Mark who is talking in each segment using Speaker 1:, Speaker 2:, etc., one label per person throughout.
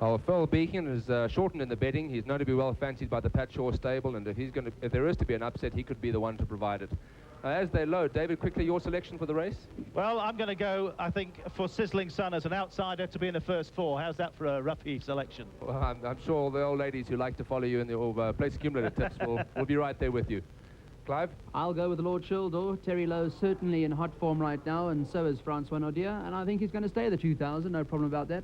Speaker 1: Well, Phil Beacon is shortened in the betting. He's known to be well fancied by the Pat Shaw stable, and if there is to be an upset, he could be the one to provide it. As they load, David, quickly, your selection for the race?
Speaker 2: Well, I'm going to go, I think, for Sizzling Sun as an outsider to be in the first four. How's that for a roughy selection?
Speaker 1: Well, I'm sure the old ladies who like to follow you in the place accumulator tips will be right there with you. Clive?
Speaker 3: I'll go with Lord Shildor. Terry Lowe's certainly in hot form right now, and so is Francois Nodier, and I think he's going to stay the 2,000, no problem about that.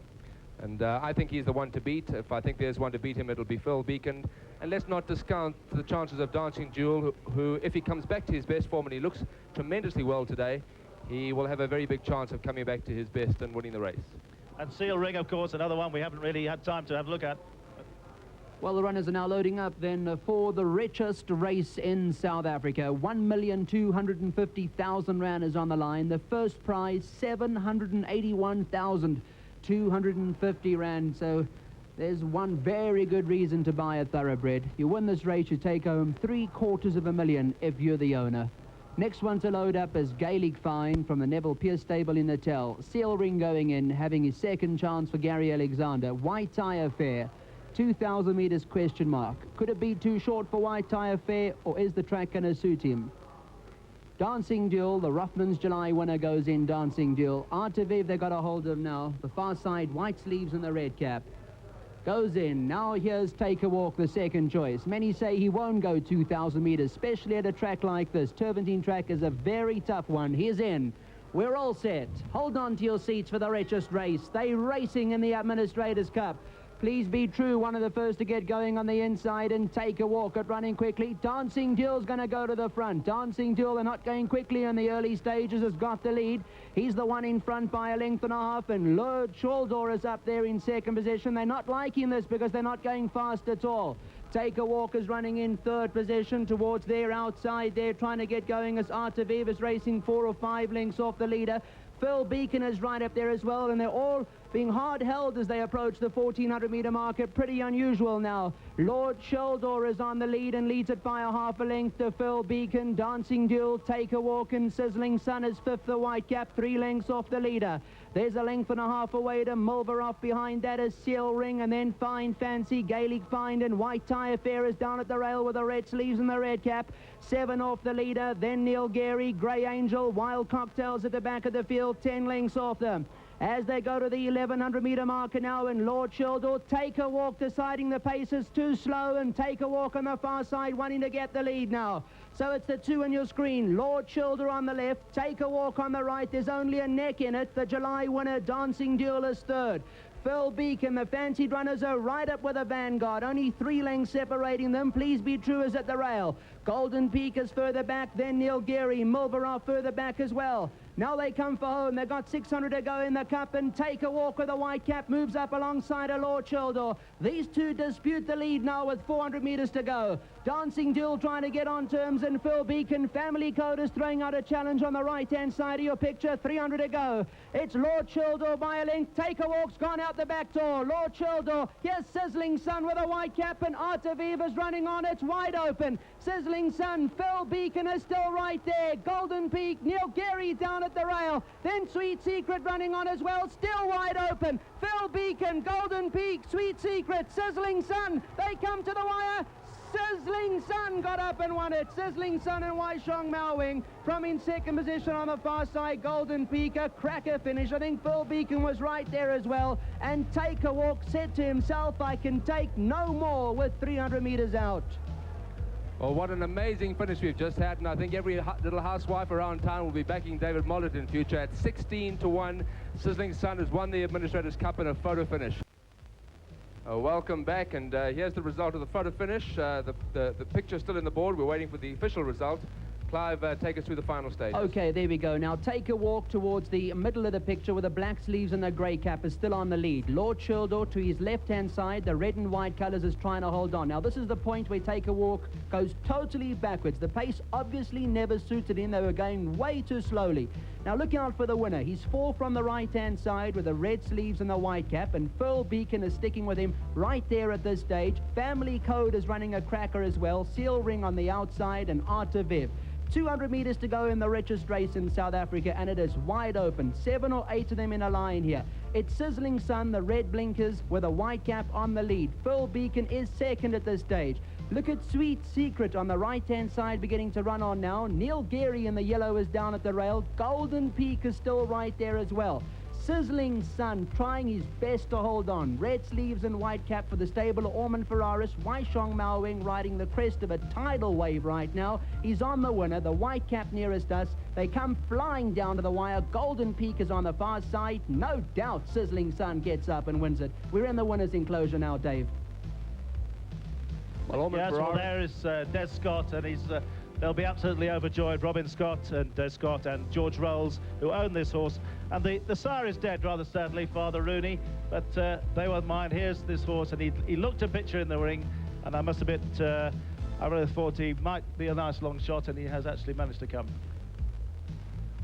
Speaker 1: And I think he's the one to beat. If I think there's one to beat him, it'll be Phil Beacon. And let's not discount the chances of Dancing Jewel, who, if he comes back to his best form, and he looks tremendously well today, he will have a very big chance of coming back to his best and winning the race.
Speaker 2: And Seal Ring, of course, another one we haven't really had time to have a look at.
Speaker 3: Well, the runners are now loading up then for the richest race in South Africa. 1,250,000 rand is on the line. The first prize, 781,250 rand. So there's one very good reason to buy a thoroughbred. You win this race, you take home 750,000 if you're the owner. Next one to load up is Gaelic Fine from the Neville Pierce stable in Natal. Seal Ring going in, having his second chance for Gary Alexander. White Tie Affair. 2,000 meters question mark. Could it be too short for White Tie Affair, or is the track going to suit him? Dancing Duel, the Ruffman's July winner, goes in. Dancing Duel. Artaviv they got a hold of now. The far side, white sleeves and the red cap. Goes in. Now here's Take a Walk, the second choice. Many say he won't go 2,000 meters, especially at a track like this. Turfontein track is a very tough one. He's in. We're all set. Hold on to your seats for the richest race. They racing in the Administrators' Cup. Please Be True, one of the first to get going on the inside, and Take a Walk at running quickly. Dancing Duel's going to go to the front. Dancing Duel, they're not going quickly in the early stages, has got the lead. He's the one in front by a length and a half, and Lord Shaldor is up there in second position. They're not liking this because they're not going fast at all. Take a Walk is running in third position towards their outside. They're trying to get going as Artaviv is racing 4 or 5 lengths off the leader. Phil Beacon is right up there as well, and they're all being hard held as they approach the 1,400 meter marker. Pretty unusual now. Lord Shaldor is on the lead and leads it by a half a length to Phil Beacon. Dancing Duel, Take a Walk, and Sizzling Sun is fifth, the white cap, 3 lengths off the leader. There's a length and a half away to Mulver. Off behind that is Seal Ring, and then Fine Fancy, Gaelic Find, and White Tie Affair is down at the rail with the red sleeves and the red cap. 7 off the leader, then Neil Gary, Grey Angel, Wild Cocktails at the back of the field, 10 lengths off them. As they go to the 1,100 meter marker now, and Lord Shildor, Take a Walk deciding the pace is too slow, and Take a Walk on the far side wanting to get the lead now. So it's the 2 on your screen. Lord Shildor on the left, Take a Walk on the right. There's only a neck in it. The July winner, Dancing Duel, is third. Phil Beacon, the fancied runners are right up with a vanguard. Only 3 lengths separating them. Please Be True is at the rail. Golden Peak is further back, then Neil Gary. Mulver further back as well. Now they come for home. They've got 600 to go in the cup, and Take a Walk with a white cap moves up alongside a Lord Shildor. These two dispute the lead now with 400 meters to go. Dancing Duel trying to get on terms, and Phil Beacon. Family Code is throwing out a challenge on the right-hand side of your picture. 300 to go. It's Lord Shildor by a length. Take a Walk's gone out the back door. Lord Shildor. Here's Sizzling Sun with a white cap, and Artaviv is running on. It's wide open. Sizzling Sun. Phil Beacon is still right there. Golden Peak. Neil Gary down at the rail. Then Sweet Secret running on as well. Still wide open. Phil Beacon. Golden Peak. Sweet Secret. Sizzling Sun. They come to the wire. Sizzling Sun got up and won it. Sizzling Sun and Waishong Mawing from in second position on the far side. Golden Peak, a cracker finish. I think Phil Beacon was right there as well. And Take a Walk said to himself, I can take no more with 300 meters out.
Speaker 1: Well, what an amazing finish we've just had, and I think every little housewife around town will be backing David Mollett in future. At 16 to 1, Sizzling Sun has won the Administrators' Cup in a photo finish. Welcome back, and here's the result of the photo finish. The picture's still in the board. We're waiting for the official result. Clive, take us through the final stage.
Speaker 3: Okay, there we go. Now Take a Walk towards the middle of the picture with the black sleeves and the grey cap is still on the lead. Lord Shildor to his left-hand side, the red and white colours is trying to hold on. Now this is the point where Take a Walk goes totally backwards. The pace obviously never suited him. They were going way too slowly. Now look out for the winner. He's 4 from the right-hand side with the red sleeves and the white cap, and Phil Beacon is sticking with him right there at this stage. Family Code is running a cracker as well. Seal Ring on the outside, and Artaviv. 200 meters to go in the richest race in South Africa, and it is wide open. 7 or 8 of them in a line here. It's Sizzling Sun, the red blinkers, with a white cap on the lead. Phil Beacon is second at this stage. Look at Sweet Secret on the right-hand side beginning to run on now. Neil Geary in the yellow is down at the rail. Golden Peak is still right there as well. Sizzling Sun trying his best to hold on. Red sleeves and white cap for the stable of Orman Ferraris. Waishong Maowing riding the crest of a tidal wave right now. He's on the winner, the white cap nearest us. They come flying down to the wire. Golden Peak is on the far side. No doubt Sizzling Sun gets up and wins it. We're in the winner's enclosure now, Dave.
Speaker 1: Well, Orman
Speaker 2: yes, well,
Speaker 1: Ferraris.
Speaker 2: there is Des Scott, and they'll be absolutely overjoyed. Robin Scott and Des Scott and George Rolls, who own this horse. And the sire is dead, rather sadly, Father Rooney, but they won't mind. Here's this horse, and he looked a picture in the ring, and I must admit, I really thought he might be a nice long shot, and he has actually managed to come.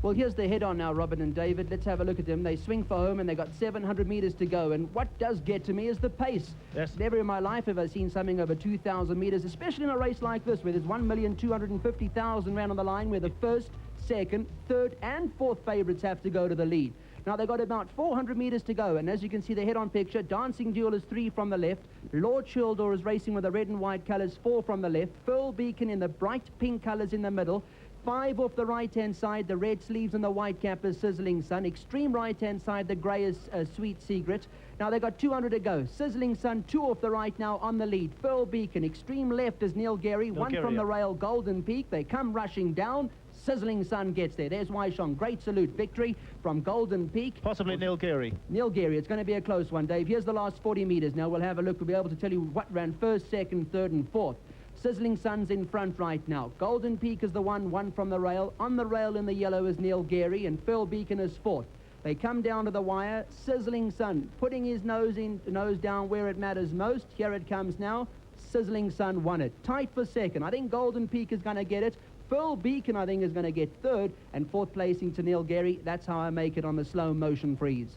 Speaker 3: Well, here's the head-on now, Robin and David. Let's have a look at them. They swing for home, and they've got 700 meters to go. And what does get to me is the pace.
Speaker 2: Yes.
Speaker 3: Never in my life have I seen something over 2,000 meters, especially in a race like this, where there's 1,250,000 rand on the line, where the first, second, third, and fourth favourites have to go to the lead. Now, they've got about 400 meters to go, and as you can see, the head-on picture, Dancing Duel is 3 from the left. Lord Childor is racing with the red and white colours, 4 from the left. Phil Beacon in the bright pink colours in the middle. 5 off the right-hand side, the red sleeves and the white cap is Sizzling Sun. Extreme right-hand side, the grey is Sweet Secret. Now they've got 200 to go. Sizzling Sun, 2 off the right now on the lead. Phil Beacon, extreme left is Neil Geary. 1 from the rail, Golden Peak. They come rushing down. Sizzling Sun gets there. There's Waishong. Great salute. Victory from Golden Peak.
Speaker 2: Possibly Neil Geary.
Speaker 3: Neil Geary. It's going to be a close one, Dave. Here's the last 40 meters. Now we'll have a look. We'll be able to tell you what ran first, second, third, and fourth. Sizzling Sun's in front right now. Golden Peak is the one from the rail. On the rail in the yellow is Neil Geary, and Phil Beacon is fourth. They come down to the wire. Sizzling Sun putting his nose down where it matters most. Here it comes now. Sizzling Sun won it. Tight for second. I think Golden Peak is going to get it. Phil Beacon, I think, is going to get third, and fourth placing to Neil Geary. That's how I make it on the slow motion freeze.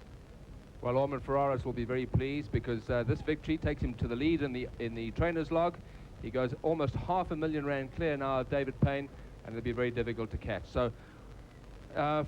Speaker 1: Well, Orman Ferraris will be very pleased because this victory takes him to the lead in the trainer's log. He goes almost R500,000 rand clear now of David Payne, and it'll be very difficult to catch. So the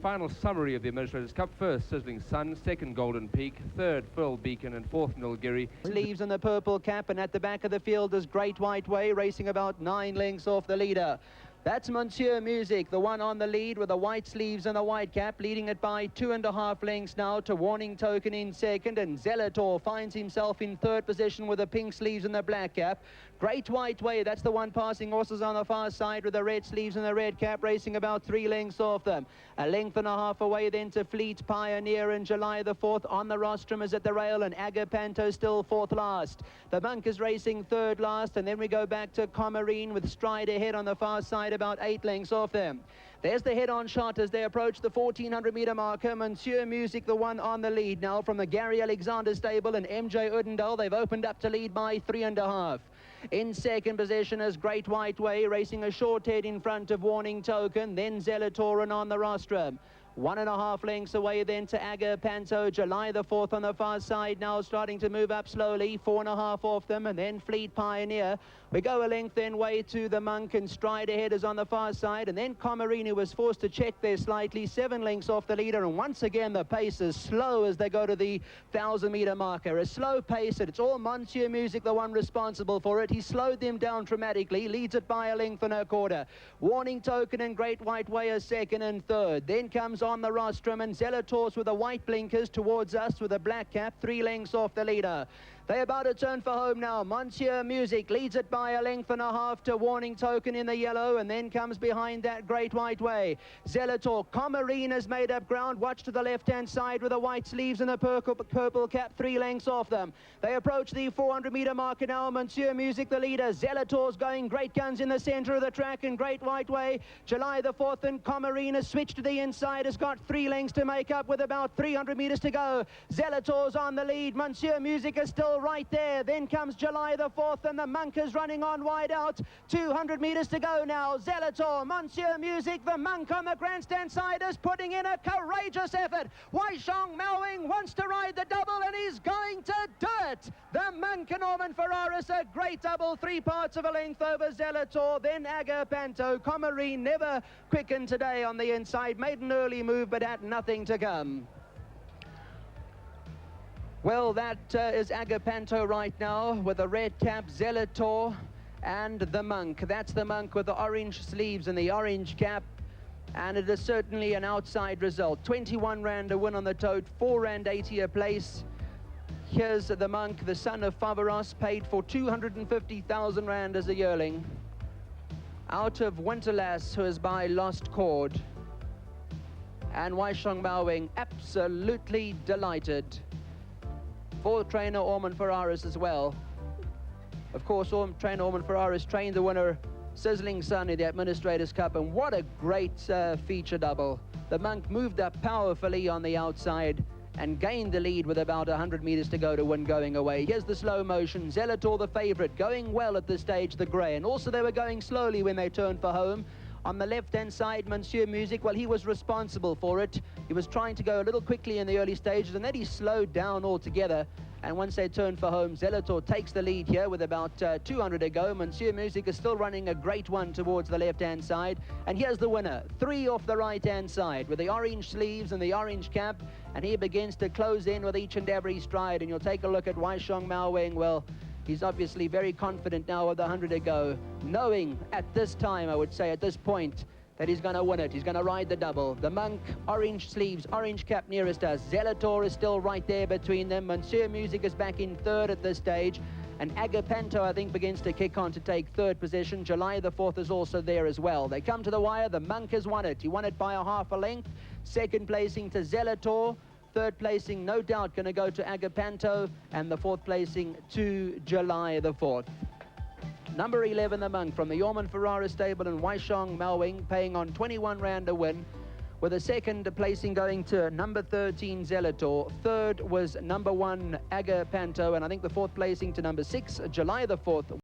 Speaker 1: final summary of the Administrators' Cup: first, Sizzling Sun; second, Golden Peak; third, Phil Beacon; and fourth, Neil Geary.
Speaker 3: Sleeves in the purple cap, and at the back of the field is Great White Way, racing about 9 lengths off the leader. That's Monsieur Music, the one on the lead with the white sleeves and the white cap, leading it by 2.5 lengths now to Warning Token in second, and Zelator finds himself in third position with the pink sleeves and the black cap. Great White Way, that's the one passing horses on the far side with the red sleeves and the red cap, racing about 3 lengths off them. 1.5 lengths away then to Fleet Pioneer in July the 4th. On the rostrum is at the rail, and Agapanto still 4th last. The Monk is racing 3rd last, and then we go back to Comarine with Stride ahead on the far side, about 8 lengths off them. There's the head-on shot as they approach the 1,400-meter marker. Monsieur Music, the one on the lead now from the Gary Alexander stable, and MJ Udendal. They've opened up to lead by 3.5. In second position is Great White Way, racing a short head in front of Warning Token, then Zelatoran on the rostrum. 1.5 lengths away then to Agapanto. July the 4th on the far side now, starting to move up slowly. 4.5 off them, and then Fleet Pioneer. We go a length then way to the Monk, and Stride ahead is on the far side, and then Comarine was forced to check there slightly. 7 lengths off the leader, and once again the pace is slow as they go to the 1,000-meter marker. A slow pace, and it's all Monsieur Music, the one responsible for it. He slowed them down dramatically, leads it by 1.25 lengths. Warning Token and Great White Way are second and third. Then comes on the rostrum, and Zelator's with the white blinkers towards us with a black cap, 3 lengths off the leader. They're about to turn for home now. Monsieur Music leads it by 1.5 lengths to Warning Token in the yellow, and then comes behind that Great White Way. Zelator. Comarine has made up ground. Watch to the left-hand side with the white sleeves and the purple cap, 3 lengths off them. They approach the 400-meter marker now. Monsieur Music, the leader. Zelator's going great guns in the center of the track, and Great White Way. July the 4th, and Comarine has switched to the inside, has got 3 lengths to make up with about 300 meters to go. Zelator's on the lead. Monsieur Music is still right there. Then comes July the 4th, and the Monk is running on wide out. 200 meters to go now. Zelator, Monsieur Music, the Monk on the grandstand side is putting in a courageous effort. Waishong Maowing wants to ride the double, and he's going to do it. The The Monk and Norman Ferraris, a great double, 3 parts of a length over Zelator, then Agapanto. Comarine never quickened today on the inside, made an early move but had nothing to come. Well, that is Agapanto right now with the red cap, Zelator and the Monk. That's the Monk with the orange sleeves and the orange cap. And it is certainly an outside result. 21 rand a win on the tote, 4 rand 80 a place. Here's the Monk, the son of Favaros, paid for 250,000 rand as a yearling. Out of Winterlass, who is by Lost Cord. And Waishong Mawing, absolutely delighted. For trainer Orman Ferraris as well. Of course, trainer Orman Ferraris trained the winner, Sizzling Sun, in the Administrators' Cup, and what a great feature double. The Monk moved up powerfully on the outside and gained the lead with about 100 meters to go to win going away. Here's the slow motion. Zelator, the favorite, going well at this stage, the grey. And also they were going slowly when they turned for home. On the left-hand side, Monsieur Music, well, he was responsible for it. He was trying to go a little quickly in the early stages, and then he slowed down altogether. And once they turned for home, Zelator takes the lead here with about 200 to go. Monsieur Music is still running a great one towards the left-hand side. And here's the winner, 3 off the right-hand side with the orange sleeves and the orange cap. And he begins to close in with each and every stride. And you'll take a look at Waishong Mawing. Well, he's obviously very confident now with the 100 to go, knowing at this time, I would say at this point, that he's going to win it. He's going to ride the double. The Monk, orange sleeves, orange cap nearest us. Zelator is still right there between them. Monsieur Music is back in 3rd at this stage. And Agapanto, I think, begins to kick on to take 3rd position. July the 4th is also there as well. They come to the wire. The Monk has won it. He won it by a half a length. 2nd placing to Zelator. 3rd placing, no doubt, going to go to Agapanto. And the 4th placing to July the 4th. Number 11, the Monk, from the Orman Ferraris stable in Waishong Mawing, paying on 21 rand a win, with a 2nd placing going to number 13, Zelator. 3rd was number 1, Agapanto, and I think the 4th placing to number 6, July the 4th.